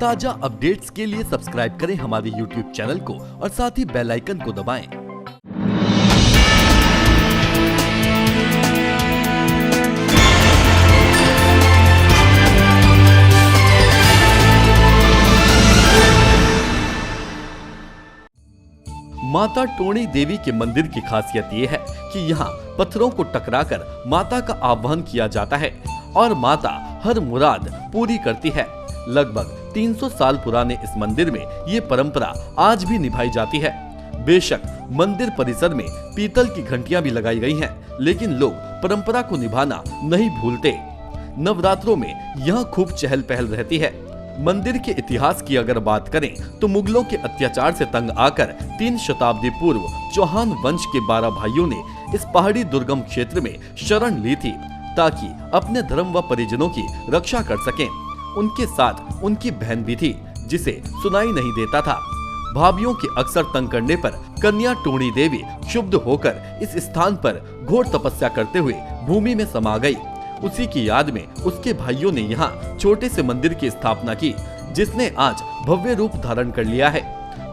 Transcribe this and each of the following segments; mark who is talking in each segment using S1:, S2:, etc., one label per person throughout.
S1: ताजा अपडेट्स के लिए सब्सक्राइब करें हमारे YouTube चैनल को और साथ ही बेल आइकन को दबाएं। माता टोणी देवी के मंदिर की खासियत ये है कि यहाँ पत्थरों को टकराकर माता का आह्वान किया जाता है और माता हर मुराद पूरी करती है। लगभग 300 साल पुराने इस मंदिर में ये परंपरा आज भी निभाई जाती है। बेशक मंदिर परिसर में पीतल की घंटियां भी लगाई गई हैं, लेकिन लोग परंपरा को निभाना नहीं भूलते। नवरात्रों में यहाँ खूब चहल पहल रहती है। मंदिर के इतिहास की अगर बात करें तो मुगलों के अत्याचार से तंग आकर 3 शताब्दी पूर्व चौहान वंश के 12 भाइयों ने इस पहाड़ी दुर्गम क्षेत्र में शरण ली थी ताकि अपने धर्म व परिजनों की रक्षा कर सकें। उनके साथ उनकी बहन भी थी जिसे सुनाई नहीं देता था। भाभीयों के अक्सर तंग करने पर कन्या टोणी देवी क्षुब्ध होकर इस स्थान पर घोर तपस्या करते हुए भूमि में समा गई। उसी की याद में उसके भाइयों ने यहाँ छोटे से मंदिर की स्थापना की, जिसने आज भव्य रूप धारण कर लिया है।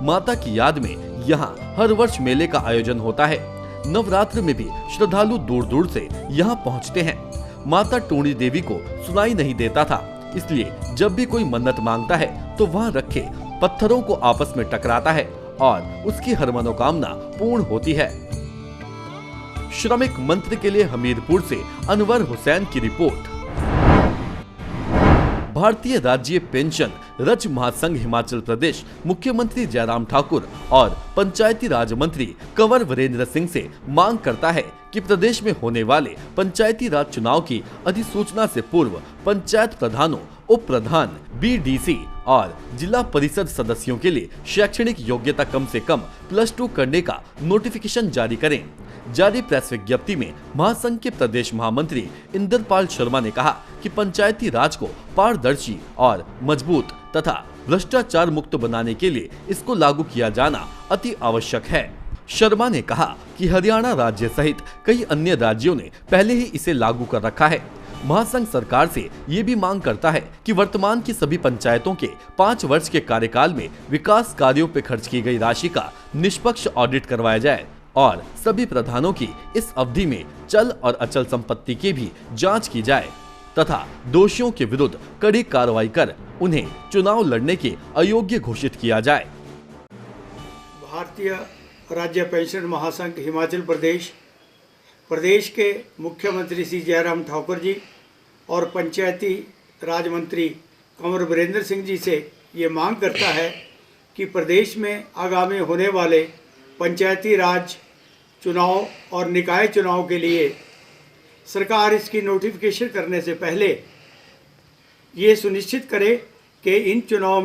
S1: माता की याद में यहाँ हर वर्ष मेले का आयोजन होता है। नवरात्र में भी श्रद्धालु दूर दूर से यहाँ पहुँचते हैं। माता टोणी देवी को सुनाई नहीं देता था, इसलिए जब भी कोई मन्नत मांगता है तो वहाँ रखे पत्थरों को आपस में टकराता है और उसकी हर मनोकामना पूर्ण होती है। श्रमिक मंत्र के लिए हमीरपुर से अनवर हुसैन की रिपोर्ट। भारतीय राज्य पेंशन रज महासंघ हिमाचल प्रदेश मुख्यमंत्री जयराम ठाकुर और पंचायती राज मंत्री कंवर वीरेंद्र सिंह से मांग करता है कि प्रदेश में होने वाले पंचायती राज चुनाव की अधिसूचना से पूर्व पंचायत प्रधानों, उप प्रधान, बीडीसी और जिला परिषद सदस्यों के लिए शैक्षणिक योग्यता कम से कम +2 करने का नोटिफिकेशन जारी करें। जारी प्रेस विज्ञप्ति में महासंघ के प्रदेश महामंत्री इंद्रपाल शर्मा ने कहा कि पंचायती राज को पारदर्शी और मजबूत तथा भ्रष्टाचार मुक्त बनाने के लिए इसको लागू किया जाना अति आवश्यक है। शर्मा ने कहा कि हरियाणा राज्य सहित कई अन्य राज्यों ने पहले ही इसे लागू कर रखा है। महासंघ सरकार से ये भी मांग करता है कि वर्तमान की सभी पंचायतों के 5 वर्ष के कार्यकाल में विकास कार्यों पर खर्च की गई राशि का निष्पक्ष ऑडिट करवाया जाए और सभी प्रधानों की इस अवधि में चल और अचल संपत्ति की भी जांच की जाए तथा दोषियों के विरुद्ध कड़ी कार्रवाई कर उन्हें चुनाव लड़ने के अयोग्य घोषित किया जाए।
S2: भारतीय राज्य पेंशन महासंघ हिमाचल प्रदेश के मुख्यमंत्री श्री जयराम ठाकुर जी और पंचायती राज मंत्री कंवर वीरेंद्र सिंह जी से ये मांग करता है कि प्रदेश में आगामी होने वाले पंचायती राज चुनाव और निकाय चुनाव के लिए सरकार इसकी नोटिफिकेशन करने से पहले ये सुनिश्चित करे कि इन चुनाव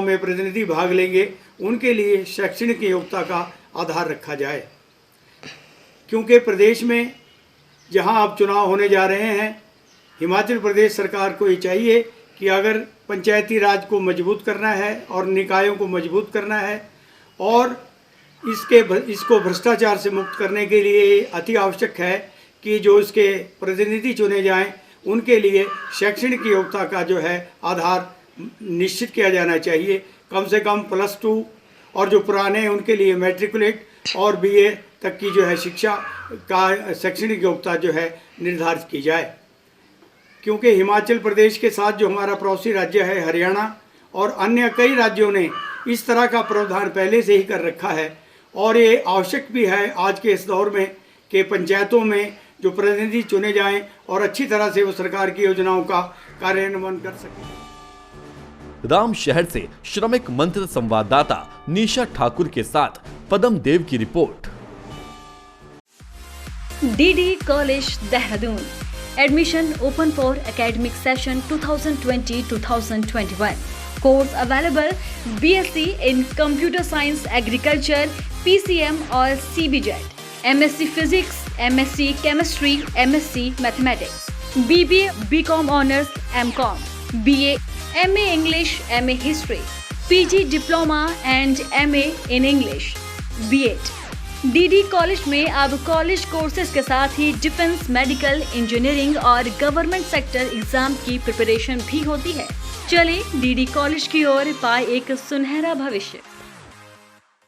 S2: में प्रतिनिधि भाग लेंगे उनके लिए शैक्षणिक योग्यता का आधार रखा जाए, क्योंकि प्रदेश में जहां अब चुनाव होने जा रहे हैं, हिमाचल प्रदेश सरकार को ये चाहिए कि अगर पंचायती राज को मजबूत करना है और निकायों को मजबूत करना है और इसको भ्रष्टाचार से मुक्त करने के लिए अति आवश्यक है कि जो इसके प्रतिनिधि चुने जाएं उनके लिए शैक्षणिक योग्यता का जो है आधार निश्चित किया जाना चाहिए। कम से कम +2 और जो पुराने हैं उनके लिए मैट्रिकुलेट और BA तक की जो है शिक्षा का शैक्षणिक योग्यता जो है निर्धारित की जाए, क्योंकि हिमाचल प्रदेश के साथ जो हमारा पड़ोसी राज्य है हरियाणा और अन्य कई राज्यों ने इस तरह का प्रावधान पहले से ही कर रखा है और ये आवश्यक भी है आज के इस दौर में कि पंचायतों में जो प्रतिनिधि चुने जाएं और अच्छी तरह से वो सरकार की योजनाओं का कार्यान्वयन कर सकें।
S1: राम शहर से श्रमिक मंत्र संवाददाता निशा ठाकुर के साथ पदम देव की report.
S3: DD College Dehradun. Admission open for academic session 2020-2021. Course available BSc in Computer Science, Agriculture, PCM or CBJET, MSc Physics, MSc Chemistry, MSc Mathematics, BBA, BCom Honors, MCom, BA, MA English, MA History, PG Diploma and MA in English, B.Ed. DD college में अब college courses के साथ ही defence, medical, engineering और government sector exam की preparation भी होती है। चले डीडी कॉलेज की ओर, पाए एक सुनहरा भविष्य।